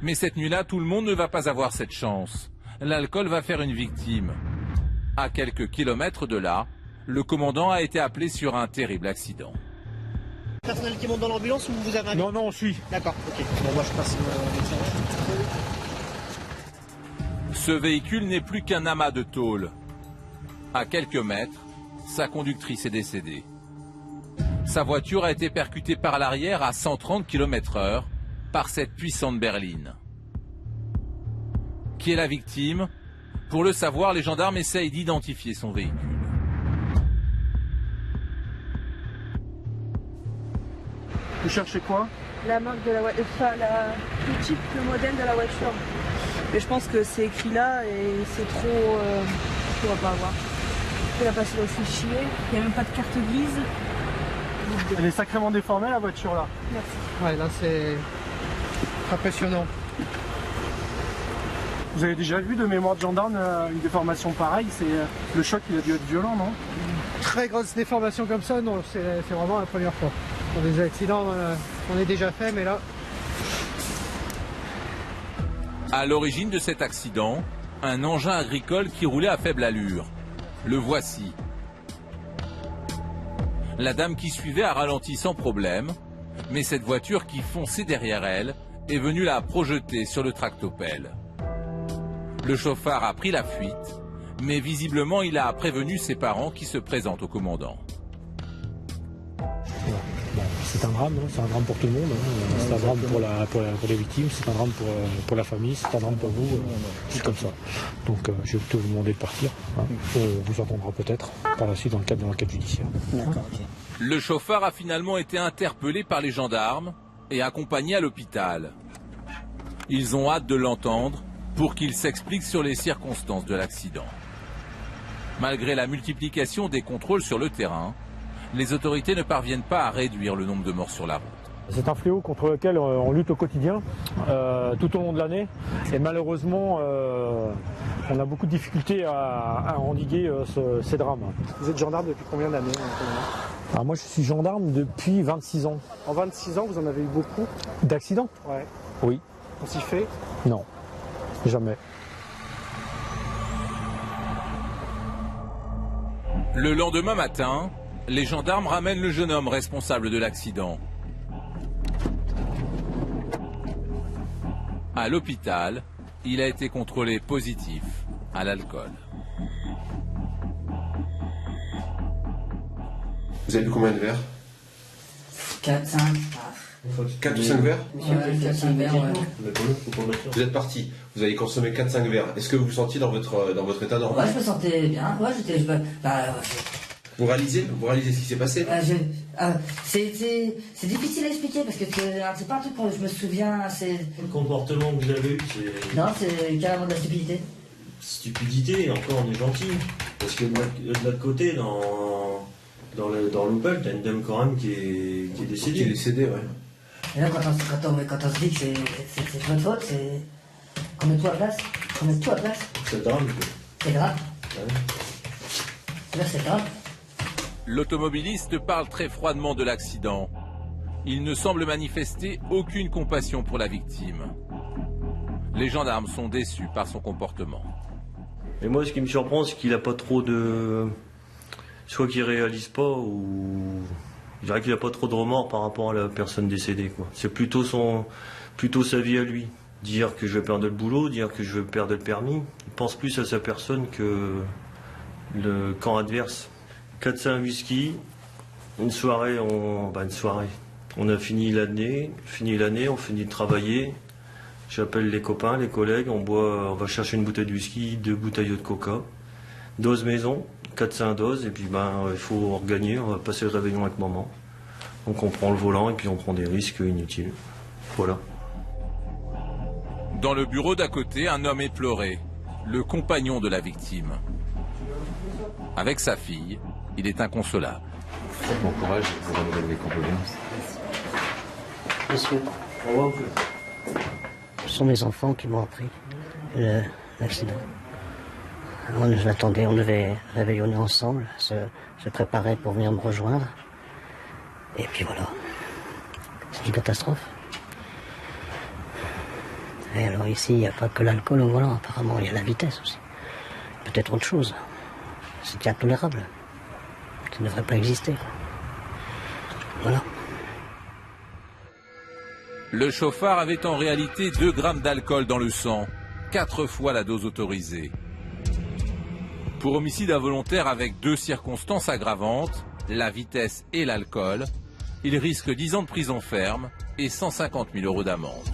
Mais cette nuit-là, tout le monde ne va pas avoir cette chance. L'alcool va faire une victime. À quelques kilomètres de là, le commandant a été appelé sur un terrible accident. Personnel qui monte dans l'ambulance ou vous avez un... Non, on suit. D'accord, ok. Bon, moi je passe Ce véhicule n'est plus qu'un amas de tôle. À quelques mètres, sa conductrice est décédée. Sa voiture a été percutée par l'arrière à 130 km/h par cette puissante berline. Qui est la victime? Pour le savoir, les gendarmes essayent d'identifier son véhicule. Vous cherchez quoi? La marque de la voiture, enfin le type, le modèle de la voiture. Mais je pense que c'est écrit là et c'est trop... on va pas avoir. Il a passé le fichier, il n'y a même pas de carte grise. Elle est sacrément déformée la voiture là. Merci. Ouais, là c'est impressionnant. Vous avez déjà vu de mémoire de gendarme une déformation pareille? Le choc il a dû être violent, non? Très grosse déformation comme ça, non, c'est vraiment la première fois. Pour des accidents, on est déjà fait, mais là... À l'origine de cet accident, un engin agricole qui roulait à faible allure. Le voici. La dame qui suivait a ralenti sans problème, mais cette voiture qui fonçait derrière elle est venue la projeter sur le tractopelle. Le chauffard a pris la fuite, mais visiblement il a prévenu ses parents qui se présentent au commandant. Bon, c'est un drame, hein, c'est un drame pour tout le monde, hein. C'est un drame pour les victimes, c'est un drame pour la famille, c'est un drame pour vous, c'est comme ça. Donc je vais plutôt vous demander de partir, hein. On vous entendra peut-être par la suite dans le cadre de l'enquête judiciaire. D'accord, ok. Le chauffard a finalement été interpellé par les gendarmes et accompagné à l'hôpital. Ils ont hâte de l'entendre pour qu'il s'explique sur les circonstances de l'accident. Malgré la multiplication des contrôles sur le terrain, les autorités ne parviennent pas à réduire le nombre de morts sur la route. C'est un fléau contre lequel on lutte au quotidien, tout au long de l'année. Et malheureusement, on a beaucoup de difficultés à endiguer ces drames. Vous êtes gendarme depuis combien d'années? Alors moi je suis gendarme depuis 26 ans. En 26 ans, vous en avez eu beaucoup? D'accidents? Ouais. Oui. On s'y fait? Non, jamais. Le lendemain matin, les gendarmes ramènent le jeune homme responsable de l'accident. À l'hôpital, il a été contrôlé positif à l'alcool. Vous avez bu combien de verres? 4, 5. 4 ou 5 verres? Ouais, 4, 5 verres, ouais. Vous êtes parti, vous avez consommé 4-5 verres. Est-ce que vous vous sentiez dans votre état normal? Ouais, je me sentais bien. Ouais, Vous réalisez ce qui s'est passé? c'est difficile à expliquer parce que c'est pas un truc que je me souviens. Le comportement que vous avez eu, c'est... Non, c'est carrément de la stupidité. Stupidité, encore on est gentil. Parce que de l'autre côté, dans l'Opel, t'as une dame quand même qui est décédée. Qui est décédée, ouais. Et là, quand on se dit que c'est notre faute, c'est qu'on met tout à place. C'est drame, quoi. C'est grave. Ouais. Là, c'est grave. L'automobiliste parle très froidement de l'accident. Il ne semble manifester aucune compassion pour la victime. Les gendarmes sont déçus par son comportement. Et moi, ce qui me surprend, c'est qu'il n'a pas trop de... Soit qu'il réalise pas, ou... Je dirais qu'il n'a pas trop de remords par rapport à la personne décédée, quoi. C'est plutôt sa vie à lui. Dire que je vais perdre le boulot, dire que je vais perdre le permis. Il pense plus à sa personne que le camp adverse. 4-5 whisky, une soirée. On a fini l'année, on finit de travailler. J'appelle les copains, les collègues, on va chercher une bouteille de whisky, 2 bouteilles de coca. Dose maison, 4-5 doses, et puis il faut regagner, on va passer le réveillon avec maman. Donc on prend le volant et puis on prend des risques inutiles. Voilà. Dans le bureau d'à côté, un homme éploré, le compagnon de la victime. Avec sa fille, il est inconsolable. Bon courage, vous renouvellez les condoléances. Monsieur. Au revoir. Ce sont mes enfants qui m'ont appris l'accident. On nous attendait, on devait réveillonner ensemble, se préparer pour venir me rejoindre. Et puis voilà. C'est une catastrophe. Et alors ici, il n'y a pas que l'alcool au volant, apparemment, il y a la vitesse aussi. Peut-être autre chose. C'est intolérable. Ça ne devrait pas exister. Voilà. Le chauffard avait en réalité 2 grammes d'alcool dans le sang, 4 fois la dose autorisée. Pour homicide involontaire avec 2 circonstances aggravantes, la vitesse et l'alcool, il risque 10 ans de prison ferme et 150 000 € d'amende.